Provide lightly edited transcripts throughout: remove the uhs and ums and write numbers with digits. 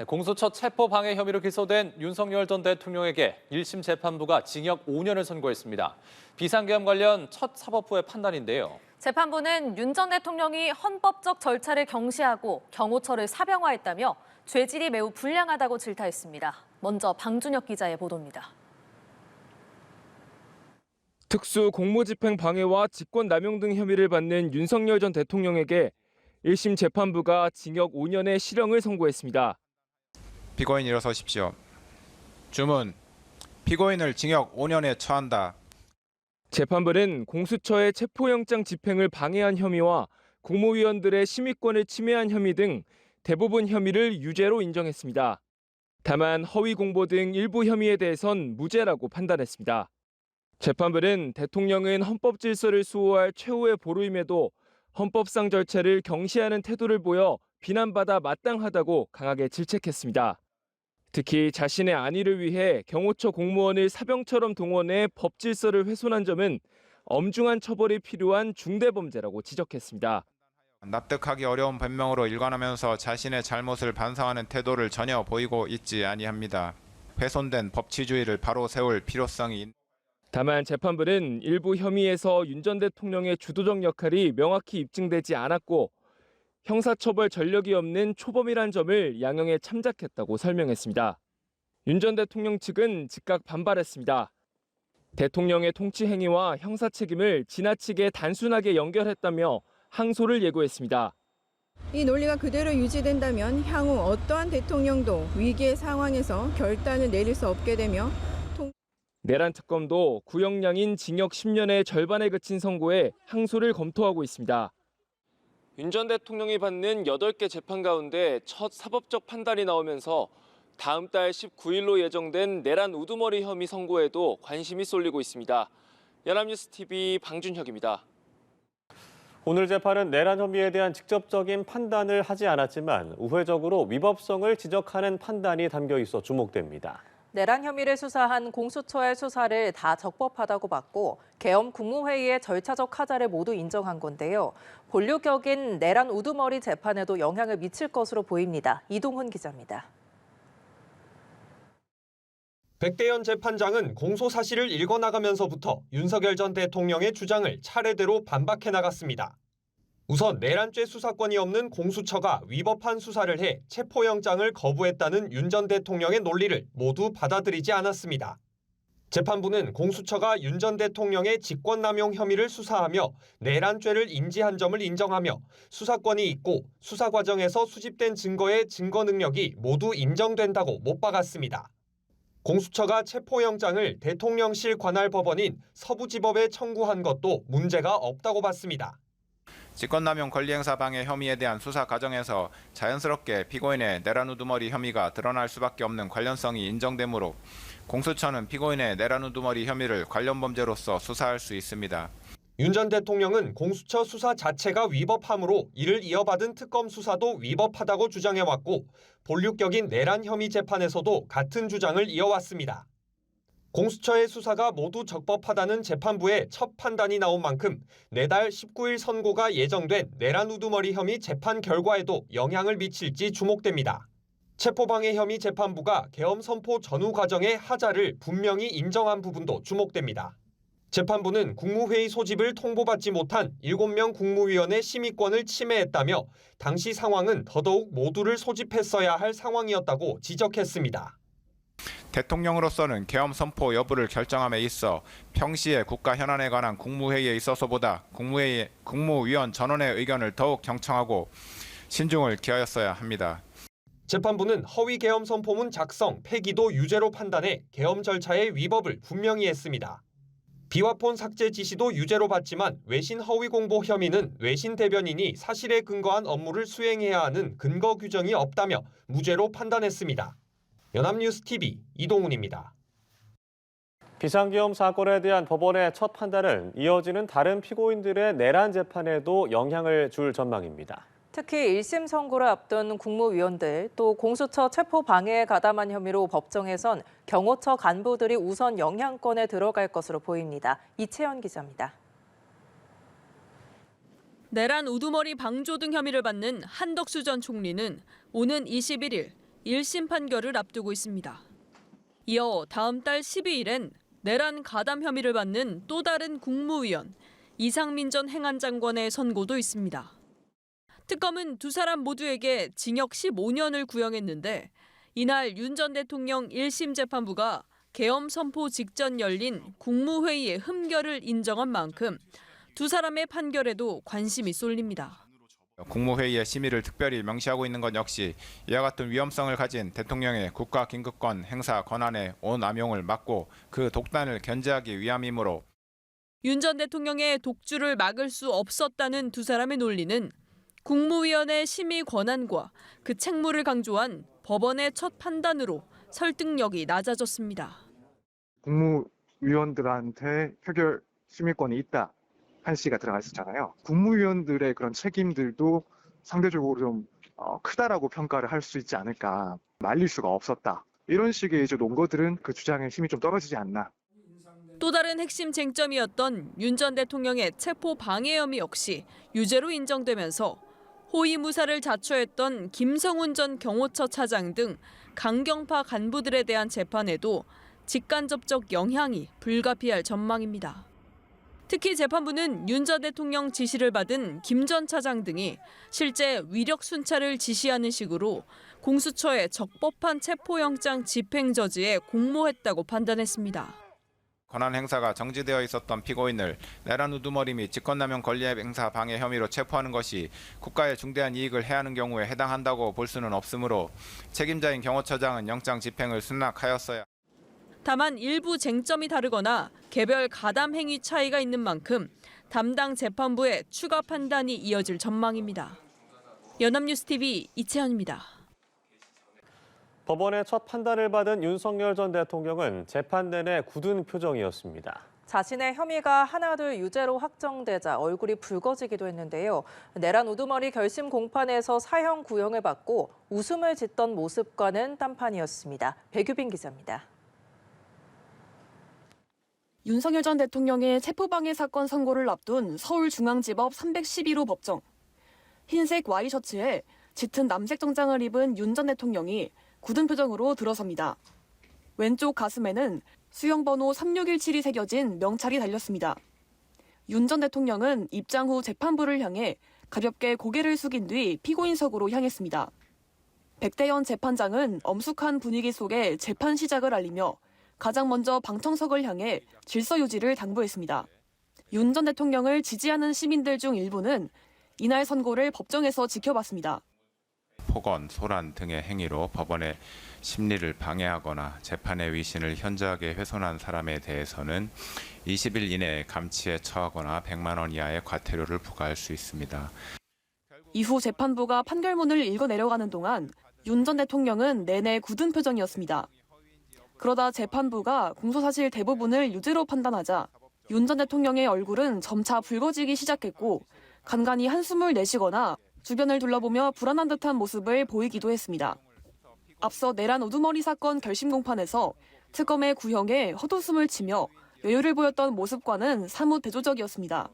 공수처 체포방해 혐의로 기소된 윤석열 전 대통령에게 1심 재판부가 징역 5년을 선고했습니다. 비상계엄 관련 첫 사법부의 판단인데요. 재판부는 윤 전 대통령이 헌법적 절차를 경시하고 경호처를 사병화했다며 죄질이 매우 불량하다고 질타했습니다. 먼저 방준혁 기자의 보도입니다. 특수 공무집행 방해와 직권남용 등 혐의를 받는 윤석열 전 대통령에게 1심 재판부가 징역 5년의 실형을 선고했습니다. 피고인 일어서십시오. 주문. 피고인을 징역 5년에 처한다. 재판부는 공수처의 체포영장 집행을 방해한 혐의와 국무위원들의 심의권을 침해한 혐의 등 대부분 혐의를 유죄로 인정했습니다. 다만 허위 공보 등 일부 혐의에 대해선 무죄라고 판단했습니다. 재판부는 대통령은 헌법 질서를 수호할 최후의 보루임에도 헌법상 절차를 경시하는 태도를 보여 비난받아 마땅하다고 강하게 질책했습니다. 특히 자신의 안위를 위해 경호처 공무원을 사병처럼 동원해 법 질서를 훼손한 점은 엄중한 처벌이 필요한 중대범죄라고 지적했습니다. 납득하기 어려운 변명으로 일관하면서 자신의 잘못을 반성하는 태도를 전혀 보이고 있지 아니합니다. 훼손된 법치주의를 바로 세울 필요성이 있습니다. 다만 재판부는 일부 혐의에서 윤 전 대통령의 주도적 역할이 명확히 입증되지 않았고 형사처벌 전력이 없는 초범이란 점을 양형에 참작했다고 설명했습니다. 윤 전 대통령 측은 즉각 반발했습니다. 대통령의 통치 행위와 형사 책임을 지나치게 단순하게 연결했다며 항소를 예고했습니다. 이 논리가 그대로 유지된다면 향후 어떠한 대통령도 위기의 상황에서 결단을 내릴 수 없게 되며 내란 특검도 구형량인 징역 10년의 절반에 그친 선고에 항소를 검토하고 있습니다. 윤 전 대통령이 받는 8개 재판 가운데 첫 사법적 판단이 나오면서 다음 달 19일로 예정된 내란 우두머리 혐의 선고에도 관심이 쏠리고 있습니다. 연합뉴스TV 방준혁입니다. 오늘 재판은 내란 혐의에 대한 직접적인 판단을 하지 않았지만 우회적으로 위법성을 지적하는 판단이 담겨 있어 주목됩니다. 내란 혐의를 수사한 공수처의 수사를 다 적법하다고 봤고 계엄 국무회의의 절차적 하자를 모두 인정한 건데요. 본류격인 내란 우두머리 재판에도 영향을 미칠 것으로 보입니다. 이동훈 기자입니다. 백대현 재판장은 공소 사실을 읽어나가면서부터 윤석열 전 대통령의 주장을 차례대로 반박해 나갔습니다. 우선 내란죄 수사권이 없는 공수처가 위법한 수사를 해 체포영장을 거부했다는 윤 전 대통령의 논리를 모두 받아들이지 않았습니다. 재판부는 공수처가 윤 전 대통령의 직권남용 혐의를 수사하며 내란죄를 인지한 점을 인정하며 수사권이 있고 수사 과정에서 수집된 증거의 증거 능력이 모두 인정된다고 못 박았습니다. 공수처가 체포영장을 대통령실 관할 법원인 서부지법에 청구한 것도 문제가 없다고 봤습니다. 직권남용 권리행사 방해 혐의에 대한 수사 과정에서 자연스럽게 피고인의 내란 우두머리 혐의가 드러날 수밖에 없는 관련성이 인정되므로 공수처는 피고인의 내란 우두머리 혐의를 관련 범죄로서 수사할 수 있습니다. 윤 전 대통령은 공수처 수사 자체가 위법하므로 이를 이어받은 특검 수사도 위법하다고 주장해왔고 본류격인 내란 혐의 재판에서도 같은 주장을 이어왔습니다. 공수처의 수사가 모두 적법하다는 재판부의 첫 판단이 나온 만큼 내달 19일 선고가 예정된 내란 우두머리 혐의 재판 결과에도 영향을 미칠지 주목됩니다. 체포방해 혐의 재판부가 계엄 선포 전후 과정의 하자를 분명히 인정한 부분도 주목됩니다. 재판부는 국무회의 소집을 통보받지 못한 7명 국무위원의 심의권을 침해했다며 당시 상황은 더더욱 모두를 소집했어야 할 상황이었다고 지적했습니다. 대통령으로서는 계엄 선포 여부를 결정함에 있어 평시에 국가 현안에 관한 국무회의에 있어서보다 국무위원 전원의 의견을 더욱 경청하고 신중을 기하였어야 합니다. 재판부는 허위 계엄 선포문 작성, 폐기도 유죄로 판단해 계엄 절차의 위법을 분명히 했습니다. 비화폰 삭제 지시도 유죄로 봤지만 외신 허위 공보 혐의는 외신 대변인이 사실에 근거한 업무를 수행해야 하는 근거 규정이 없다며 무죄로 판단했습니다. 연합뉴스TV 이동훈입니다. 비상계엄 사건에 대한 법원의 첫 판단은 이어지는 다른 피고인들의 내란 재판에도 영향을 줄 전망입니다. 특히 1심 선고를 앞둔 국무위원들 또 공수처 체포 방해에 가담한 혐의로 법정에선 경호처 간부들이 우선 영향권에 들어갈 것으로 보입니다. 이채연 기자입니다. 내란 우두머리 방조 등 혐의를 받는 한덕수 전 총리는 오는 21일 1심 판결을 앞두고 있습니다. 이어 다음 달 12일엔 내란 가담 혐의를 받는 또 다른 국무위원 이상민 전 행안장관의 선고도 있습니다. 특검은 두 사람 모두에게 징역 15년을 구형했는데 이날 윤 전 대통령 1심 재판부가 계엄 선포 직전 열린 국무회의의 흠결을 인정한 만큼 두 사람의 판결에도 관심이 쏠립니다. 국무회의의 심의를 특별히 명시하고 있는 것 역시 이와 같은 위험성을 가진 대통령의 국가긴급권 행사 권한의 오남용을 막고 그 독단을 견제하기 위함이므로 윤 전 대통령의 독주를 막을 수 없었다는 두 사람의 논리는 국무위원의 심의 권한과 그 책무를 강조한 법원의 첫 판단으로 설득력이 낮아졌습니다. 국무위원들한테 표결 심의권이 있다. 한시가 들어가 있었잖아요. 국무위원들의 그런 책임들도 상대적으로 좀 크다라고 평가를 할 수 있지 않을까. 말릴 수가 없었다. 이런 식의 이제 논거들은 그 주장의 힘이 좀 떨어지지 않나. 또 다른 핵심 쟁점이었던 윤 전 대통령의 체포 방해 혐의 역시 유죄로 인정되면서 호위무사를 자처했던 김성훈 전 경호처 차장 등 강경파 간부들에 대한 재판에도 직간접적 영향이 불가피할 전망입니다. 특히 재판부는 윤 전 대통령 지시를 받은 김 전 차장 등이 실제 위력 순찰을 지시하는 식으로 공수처의 적법한 체포영장 집행 저지에 공모했다고 판단했습니다. 권한 행사가 정지되어 있었던 피고인을 내란 우두머리 및 직권남용 권리행사 방해 혐의로 체포하는 것이 국가에 중대한 이익을 해하는 경우에 해당한다고 볼 수는 없으므로 책임자인 경호처장은 영장 집행을 승낙하였어야. 다만 일부 쟁점이 다르거나 개별 가담 행위 차이가 있는 만큼 담당 재판부의 추가 판단이 이어질 전망입니다. 연합뉴스TV 이채연입니다. 법원의 첫 판단을 받은 윤석열 전 대통령은 재판 내내 굳은 표정이었습니다. 자신의 혐의가 하나둘 유죄로 확정되자 얼굴이 붉어지기도 했는데요. 내란 우두머리 결심 공판에서 사형 구형을 받고 웃음을 짓던 모습과는 딴판이었습니다. 백유빈 기자입니다. 윤석열 전 대통령의 체포방해 사건 선고를 앞둔 서울중앙지법 311호 법정. 흰색 와이셔츠에 짙은 남색 정장을 입은 윤 전 대통령이 굳은 표정으로 들어섭니다. 왼쪽 가슴에는 수형번호 3617이 새겨진 명찰이 달렸습니다. 윤 전 대통령은 입장 후 재판부를 향해 가볍게 고개를 숙인 뒤 피고인석으로 향했습니다. 백대현 재판장은 엄숙한 분위기 속에 재판 시작을 알리며 가장 먼저 방청석을 향해 질서 유지를 당부했습니다. 윤 전 대통령을 지지하는 시민들 중 일부는 이날 선고를 법정에서 지켜봤습니다. 폭언, 소란 등의 행위로 법원의 심리를 방해하거나 재판의 위신을 현저하게 훼손한 사람에 대해서는 20일 이내에 감치에 처하거나 100만 원 이하의 과태료를 부과할 수 있습니다. 이후 재판부가 판결문을 읽어 내려가는 동안 윤 전 대통령은 내내 굳은 표정이었습니다. 그러다 재판부가 공소사실 대부분을 유죄로 판단하자 윤 전 대통령의 얼굴은 점차 붉어지기 시작했고 간간히 한숨을 내쉬거나 주변을 둘러보며 불안한 듯한 모습을 보이기도 했습니다. 앞서 내란 우두머리 사건 결심 공판에서 특검의 구형에 헛웃음을 치며 여유를 보였던 모습과는 사뭇 대조적이었습니다.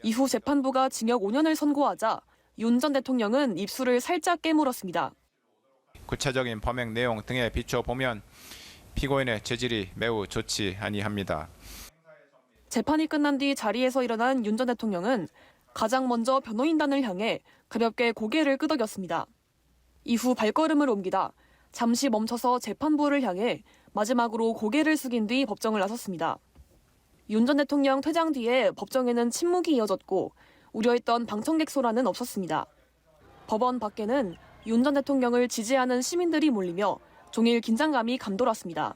이후 재판부가 징역 5년을 선고하자 윤 전 대통령은 입술을 살짝 깨물었습니다. 구체적인 범행 내용 등에 비춰보면 피고인의 죄질이 매우 좋지 아니합니다. 재판이 끝난 뒤 자리에서 일어난 윤 전 대통령은 가장 먼저 변호인단을 향해 가볍게 고개를 끄덕였습니다. 이후 발걸음을 옮기다 잠시 멈춰서 재판부를 향해 마지막으로 고개를 숙인 뒤 법정을 나섰습니다. 윤 전 대통령 퇴장 뒤에 법정에는 침묵이 이어졌고 우려했던 방청객 소란은 없었습니다. 법원 밖에는 윤 전 대통령을 지지하는 시민들이 몰리며 종일 긴장감이 감돌았습니다.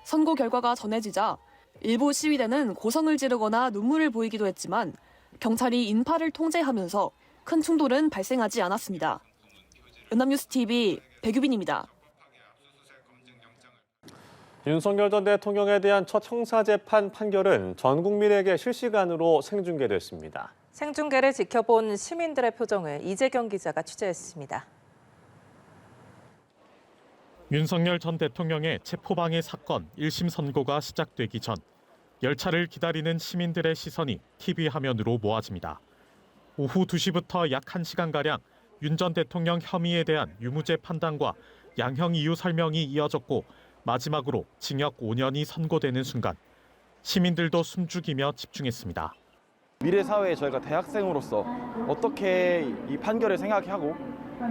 선고 결과가 전해지자 일부 시위대는 고성을 지르거나 눈물을 보이기도 했지만 경찰이 인파를 통제하면서 큰 충돌은 발생하지 않았습니다. 연합뉴스TV 백유빈입니다. 윤석열 전 대통령에 대한 첫 형사재판 판결은 전 국민에게 실시간으로 생중계됐습니다. 생중계를 지켜본 시민들의 표정을 이재경 기자가 취재했습니다. 윤석열 전 대통령의 체포방해 사건 1심 선고가 시작되기 전 열차를 기다리는 시민들의 시선이 TV 화면으로 모아집니다. 오후 2시부터 약 1시간가량 윤 전 대통령 혐의에 대한 유무죄 판단과 양형 이유 설명이 이어졌고 마지막으로 징역 5년이 선고되는 순간 시민들도 숨죽이며 집중했습니다. 미래 사회에 저희가 대학생으로서 어떻게 이 판결을 생각하고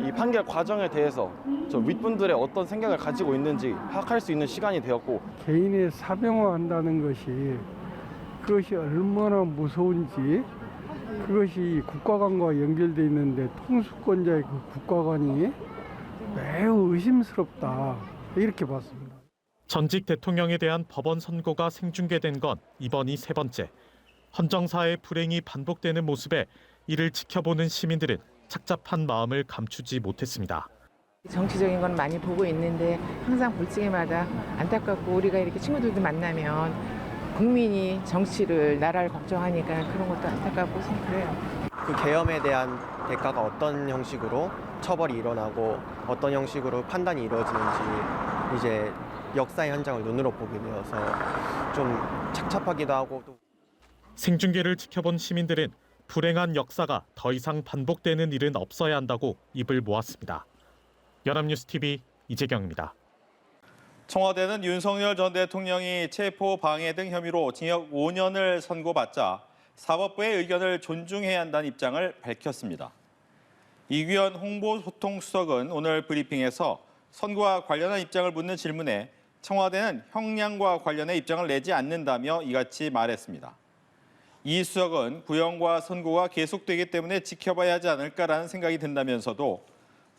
이 판결 과정에 대해서 저 윗분들의 어떤 생각을 가지고 있는지 파악할 수 있는 시간이 되었고, 개인의 사병화한다는 것이 그것이 얼마나 무서운지, 그것이 국가관과 연결돼 있는데 통수권자의 그 국가관이 매우 의심스럽다, 이렇게 봤습니다. 전직 대통령에 대한 법원 선고가 생중계된 건 이번이 세 번째. 헌정사의 불행이 반복되는 모습에 이를 지켜보는 시민들은 착잡한 마음을 감추지 못했습니다. 정치적인 건 많이 보고 있는데 항상 볼 적마다 안타깝고, 우리가 이렇게 친구들도 만나면 국민이 정치를, 나라를 걱정하니까 그런 것도 안타깝고 그래요. 그 계엄에 대한 대가가 어떤 형식으로 처벌이 일어나고 어떤 형식으로 판단이 이루어지는지 이제 역사의 현장을 눈으로 보게 되어서 좀 착잡하기도 하고. 생중계를 지켜본 시민들은 불행한 역사가 더 이상 반복되는 일은 없어야 한다고 입을 모았습니다. 연합뉴스TV 이재경입니다. 청와대는 윤석열 전 대통령이 체포 방해 등 혐의로 징역 5년을 선고받자 사법부의 의견을 존중해야 한다는 입장을 밝혔습니다. 이규현 홍보소통수석은 오늘 브리핑에서 선고와 관련한 입장을 묻는 질문에 청와대는 형량과 관련해 입장을 내지 않는다며 이같이 말했습니다. 이 수석은 구형과 선고가 계속되기 때문에 지켜봐야 하지 않을까라는 생각이 든다면서도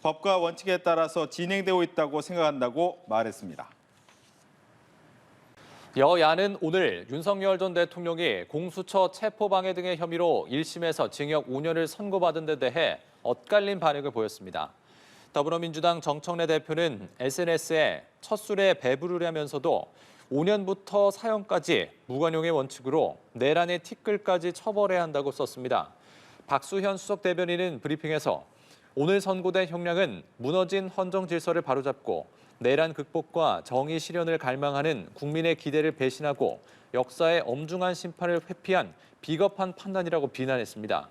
법과 원칙에 따라서 진행되고 있다고 생각한다고 말했습니다. 여야는 오늘 윤석열 전 대통령이 공수처 체포방해 등의 혐의로 1심에서 징역 5년을 선고받은 데 대해 엇갈린 반응을 보였습니다. 더불어민주당 정청래 대표는 SNS에 첫 술에 배부르려면서도 5년부터 사형까지 무관용의 원칙으로 내란의 티끌까지 처벌해야 한다고 썼습니다. 박수현 수석 대변인은 브리핑에서 오늘 선고된 형량은 무너진 헌정 질서를 바로잡고 내란 극복과 정의 실현을 갈망하는 국민의 기대를 배신하고 역사의 엄중한 심판을 회피한 비겁한 판단이라고 비난했습니다.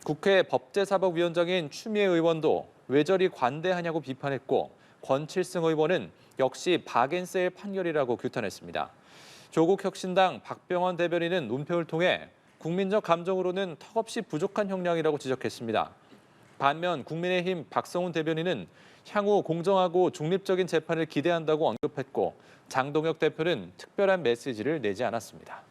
국회 법제사법위원장인 추미애 의원도 왜 저리 관대하냐고 비판했고, 권칠승 의원은 역시 박앤세일 판결이라고 규탄했습니다. 조국 혁신당 박병원 대변인은 논평을 통해 국민적 감정으로는 턱없이 부족한 형량이라고 지적했습니다. 반면 국민의힘 박성훈 대변인은 향후 공정하고 중립적인 재판을 기대한다고 언급했고, 장동혁 대표는 특별한 메시지를 내지 않았습니다.